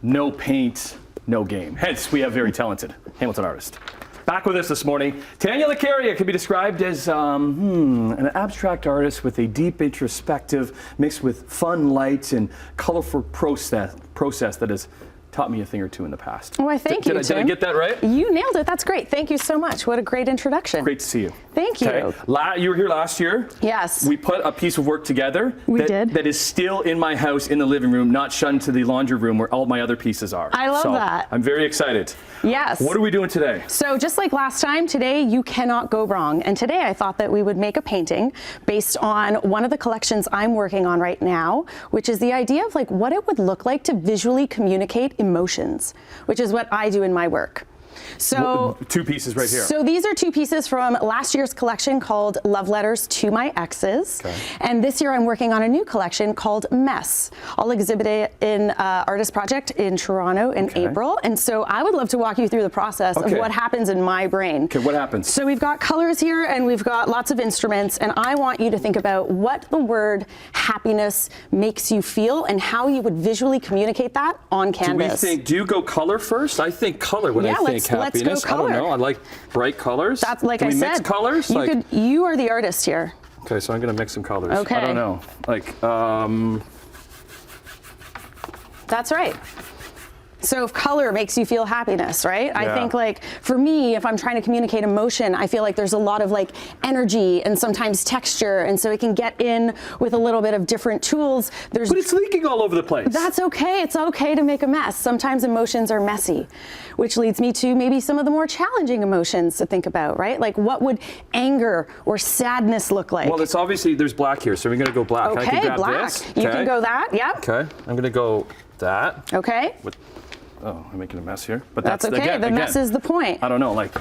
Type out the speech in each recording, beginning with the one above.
no paint, no game. Hence, we have very talented Hamilton artist. Back with us this morning, Tania Lacaria can be described as an abstract artist with a deep introspective mixed with fun lights and colorful process that has taught me a thing or two in the past. Well, thank you, Tim. Did I get that right? You nailed it. That's great. Thank you so much. What a great introduction. Great to see you. Thank you. You were here last year. Yes. We put a piece of work together. We did. That is still in my house in the living room, not shunned to the laundry room where all my other pieces are. I love that. I'm very excited. Yes. What are we doing today? So just like last time, today you cannot go wrong. And today I thought that we would make a painting based on one of the collections I'm working on right now, which is the idea of like what it would look like to visually communicate emotions, which is what I do in my work. So two pieces right here. So these are two pieces from last year's collection called Love Letters to My Exes. Okay. And this year I'm working on a new collection called Mess. I'll exhibit it in Artist Project in Toronto in April. And so I would love to walk you through the process of what happens in my brain. Okay, what happens? So we've got colors here and we've got lots of instruments, and I want you to think about what the word happiness makes you feel and how you would visually communicate that on canvas. Do you go color first? I think color when I think happiness. Let's go color. I don't know. I like bright colors. That's like Can I we said. mix colors? You are the artist here. Okay, so I'm gonna mix some colors. Okay. I don't know. That's right. So if color makes you feel happiness, right? Yeah. I think like for me, if I'm trying to communicate emotion, I feel like there's a lot of like energy and sometimes texture, and so it can get in with a little bit of different tools. But it's leaking all over the place. That's okay. It's okay to make a mess. Sometimes emotions are messy, which leads me to maybe some of the more challenging emotions to think about, right? Like what would anger or sadness look like? Well, it's obviously there's black here, so we're gonna go black. Okay, I can grab black. This. You can go that. Yep. Okay, I'm gonna go that. Okay. Oh, I'm making a mess here. But that's okay. Again, mess is the point. I don't know, like.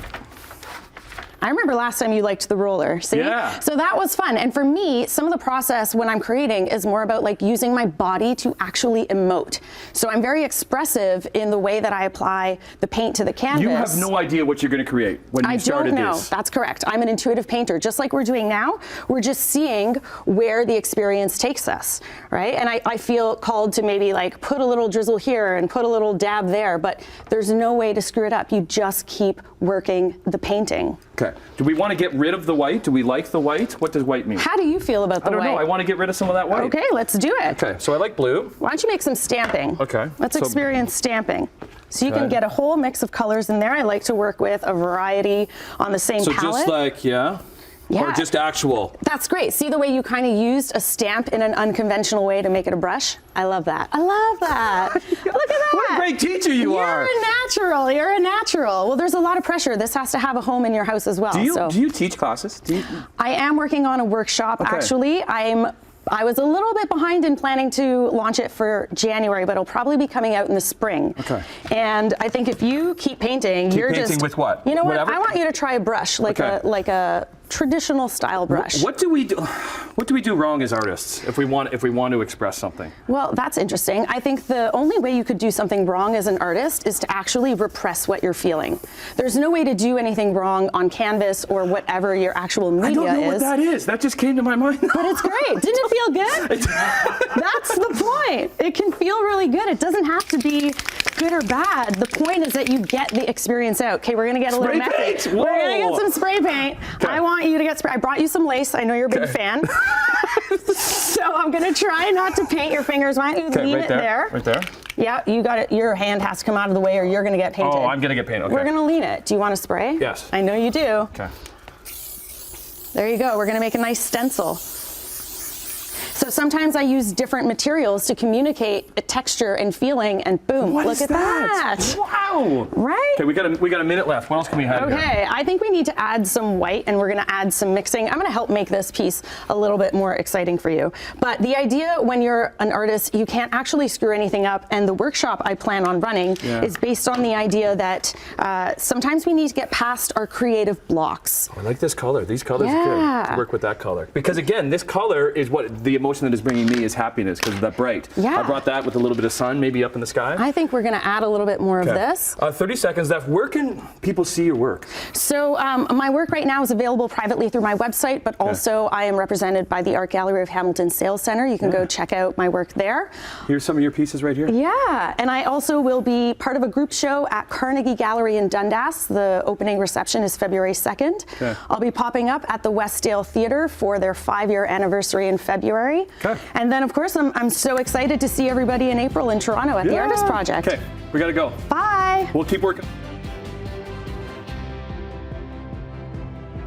I remember last time you liked the roller, see? Yeah. So that was fun. And for me, some of the process when I'm creating is more about like using my body to actually emote. So I'm very expressive in the way that I apply the paint to the canvas. You have no idea what you're going to create when you started this. I don't know. That's correct. I'm an intuitive painter. Just like we're doing now, we're just seeing where the experience takes us, right? And I feel called to maybe like put a little drizzle here and put a little dab there, but there's no way to screw it up. You just keep working the painting. Okay. Do we want to get rid of the white? Do we like the white? What does white mean? How do you feel about the white? I don't know. I want to get rid of some of that white. Okay, let's do it. Okay, so I like blue. Why don't you make some stamping? Okay. Let's experience stamping. So you can get a whole mix of colors in there. I like to work with a variety on the same palette. So just like, yeah? Or just actual? That's great. See the way you kind of used a stamp in an unconventional way to make it a brush? I love that. I love that. Look at that. What a great teacher you are. You're a natural. You're a natural. Well, there's a lot of pressure. This has to have a home in your house as well. Do you teach classes? I am working on a workshop, actually. I was a little bit behind in planning to launch it for January, but it'll probably be coming out in the spring. Okay. And I think if you keep painting, you're just with what? You know what? I want you to try a brush, like a traditional style brush. What do we do? What do we do wrong as artists if we want to express something? Well, that's interesting. I think the only way you could do something wrong as an artist is to actually repress what you're feeling. There's no way to do anything wrong on canvas or whatever your actual media is. I don't know what that is. That just came to my mind. But it's great. Didn't it feel good? That's the point. It can feel really good. It doesn't have to be good or bad. The point is that you get the experience out. Okay, we're gonna get a little messy. We're gonna get some spray paint. Okay. I want you to get spray. I brought you some lace. I know you're a big fan. So I'm gonna try not to paint your fingers. Why don't you leave it there? Right there? Yeah, you got it. Your hand has to come out of the way or you're gonna get painted. Oh, I'm gonna get painted. Okay. We're gonna lean it. Do you want to spray? Yes. I know you do. Okay. There you go. We're gonna make a nice stencil. So sometimes I use different materials to communicate a texture and feeling, and boom, look at that. Wow. Right? Okay, we got a minute left. What else can we have here? Okay, I think we need to add some white, and we're gonna add some mixing. I'm gonna help make this piece a little bit more exciting for you. But the idea when you're an artist, you can't actually screw anything up, and the workshop I plan on running is based on the idea that sometimes we need to get past our creative blocks. Oh, I like this color. These colors are good. To work with that color. Because again, this color is what the emotion emotion that is bringing me is happiness because of that bright. Yeah. I brought that with a little bit of sun, maybe up in the sky. I think we're going to add a little bit more of this. 30 seconds left. Where can people see your work? So my work right now is available privately through my website, but also I am represented by the Art Gallery of Hamilton Sales Center. You can go check out my work there. Here's some of your pieces right here. Yeah, and I also will be part of a group show at Carnegie Gallery in Dundas. The opening reception is February 2nd. Okay. I'll be popping up at the Westdale Theatre for their 5-year anniversary in February. Okay. And then, of course, I'm so excited to see everybody in April in Toronto at the Artist Project. Okay, we got to go. Bye. We'll keep working.